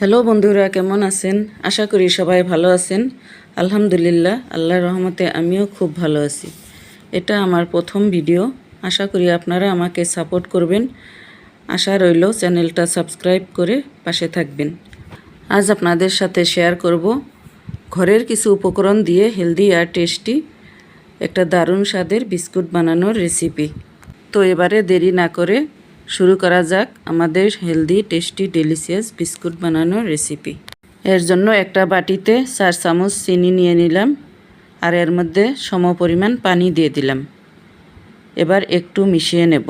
Hello বন্ধুরা, কেমন আছেন? আশা করি সবাই ভালো আছেন। আলহামদুলিল্লাহ, আল্লাহর রহমতে আমিও খুব ভালো আছি। এটা আমার প্রথম ভিডিও। আশা করি আপনারা আমাকে সাপোর্ট করবেন। আশা রইল চ্যানেলটা সাবস্ক্রাইব করে পাশে থাকবেন। আজ আপনাদের সাথে শেয়ার করব ঘরের কিছু উপকরণ দিয়ে হেলদি আর টেস্টি একটা দারুণ স্বাদের বিস্কুট বানানোর রেসিপি। তো এবারে দেরি না করে শুরু করা যাক আমাদের হেলদি টেস্টি ডেলিশিয়াস বিস্কুট বানানোর রেসিপি। এর জন্য একটা বাটিতে 4 চামচ চিনি নিয়ে নিলাম আর এর মধ্যে সমপরিমাণ পানি দিয়ে দিলাম। এবার একটু মিশিয়ে নেব।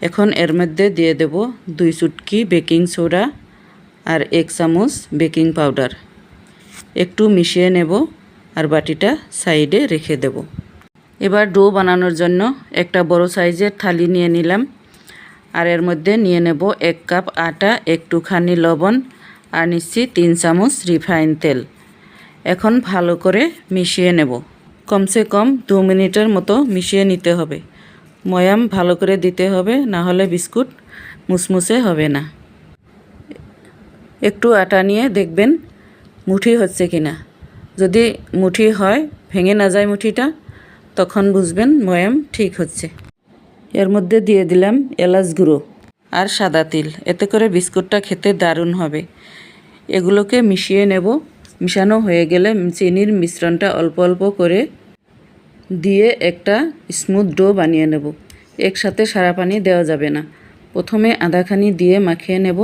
এখন এর মধ্যে দিয়ে দেব 2 চুটকি বেকিং সোডা আর 1 চামচ বেকিং পাউডার। একটু মিশিয়ে নেব আর বাটিটা সাইডে রেখে দেব। এবার ডো বানানোর জন্য একটা বড় সাইজের থালি নিয়ে নিলাম আর এর মধ্যে নিয়ে নেব 1 কাপ আটা, একটুখানি লবণ আর নিচ্ছি 3 চামচ রিফাইন তেল। এখন ভালো করে মিশিয়ে নেব। কমসে কম 2 মিনিটের মতো মিশিয়ে নিতে হবে। ময়াম ভালো করে দিতে হবে, না হলে বিস্কুট মুসমুসে হবে না। একটু আটা নিয়ে দেখবেন মুঠি হচ্ছে কিনা। যদি মুঠি হয়, ভেঙে না যায় মুঠিটা, তখন বুঝবেন ময়াম ঠিক হচ্ছে। এর মধ্যে দিয়ে দিলাম এলাচ গুঁড়ো আর সাদা তিল। এতে করে বিস্কুটটা খেতে দারুণ হবে। এগুলোকে মিশিয়ে নেব। মিশানো হয়ে গেলে চিনির মিশ্রণটা অল্প অল্প করে দিয়ে একটা স্মুথ ডো বানিয়ে নেব। একসাথে সারা পানি দেওয়া যাবে না। প্রথমে আধাখানি দিয়ে মাখিয়ে নেব,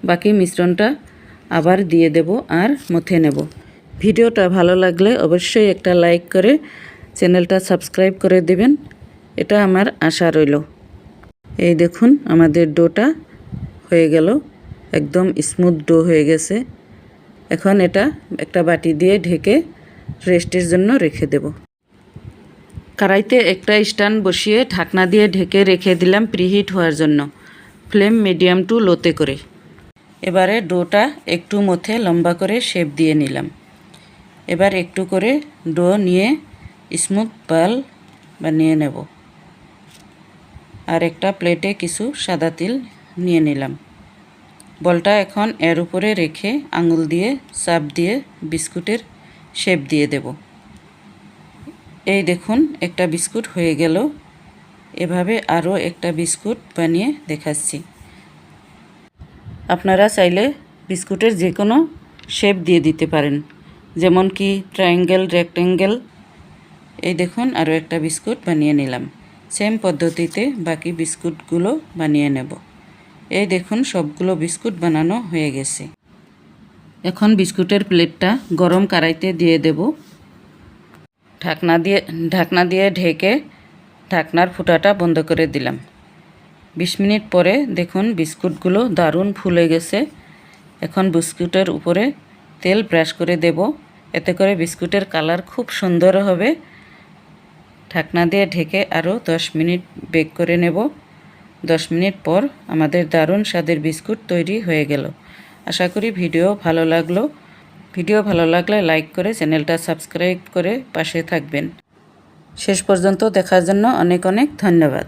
বাকি মিশ্রণটা আবার দিয়ে দেব আর মথে নেব। ভিডিওটা ভালো লাগলে অবশ্যই একটা লাইক করে চ্যানেলটা সাবস্ক্রাইব করে দেবেন, এটা আমার আশা রইল। এই দেখুন আমাদের ডোটা হয়ে গেল, একদম স্মুথ ডো হয়ে গেছে। এখন এটা একটা বাটি দিয়ে ঢেকে রেস্টের জন্য রেখে দেব। কড়াইতে একটা স্ট্যান্ড বসিয়ে ঢাকনা দিয়ে ঢেকে রেখে দিলাম প্রিহিট হওয়ার জন্য, ফ্লেম মিডিয়াম টু লোতে করে। এবারে ডোটা একটু মথে লম্বা করে শেপ দিয়ে নিলাম। এবার একটু করে ডো নিয়ে স্মুথ বল বানিয়ে নেব। আর একটা প্লেটে কিছু সাদা তিল নিয়ে নিলাম। বলটা এখন এর উপরে রেখে আঙুল দিয়ে চাপ দিয়ে বিস্কুটের শেপ দিয়ে দেব। এই দেখুন একটা বিস্কুট হয়ে গেল। এভাবে আরও একটা বিস্কুট বানিয়ে দেখাচ্ছি। আপনারা চাইলে বিস্কুটের যে কোনো শেপ দিয়ে দিতে পারেন, যেমন কি ট্রায়াঙ্গেল, রেক্ট্যাঙ্গেল। এই দেখুন আরও একটা বিস্কুট বানিয়ে নিলাম। সেম পদ্ধতিতে বাকি বিস্কুটগুলো বানিয়ে নেব। এই দেখুন সবগুলো বিস্কুট বানানো হয়ে গেছে। এখন বিস্কুটের প্লেটটা গরম কড়াইতে দিয়ে দেব। ঢাকনা দিয়ে ঢেকে ঢাকনার ফুটাটা বন্ধ করে দিলাম। 20 মিনিট পরে দেখুন বিস্কুটগুলো দারুণ ফুলে গেছে। এখন বিস্কুটের উপরে তেল ব্রাশ করে দেব, এতে করে বিস্কুটের কালার খুব সুন্দর হবে। ঢাকনা দিয়ে ঢেকে আরও 10 মিনিট বেক করে নেব। 10 মিনিট পর আমাদের দারুণ স্বাদের বিস্কুট তৈরি হয়ে গেল। আশা করি ভিডিও ভালো লাগলে লাইক করে চ্যানেলটা সাবস্ক্রাইব করে পাশে থাকবেন। শেষ পর্যন্ত দেখার জন্য অনেক অনেক ধন্যবাদ।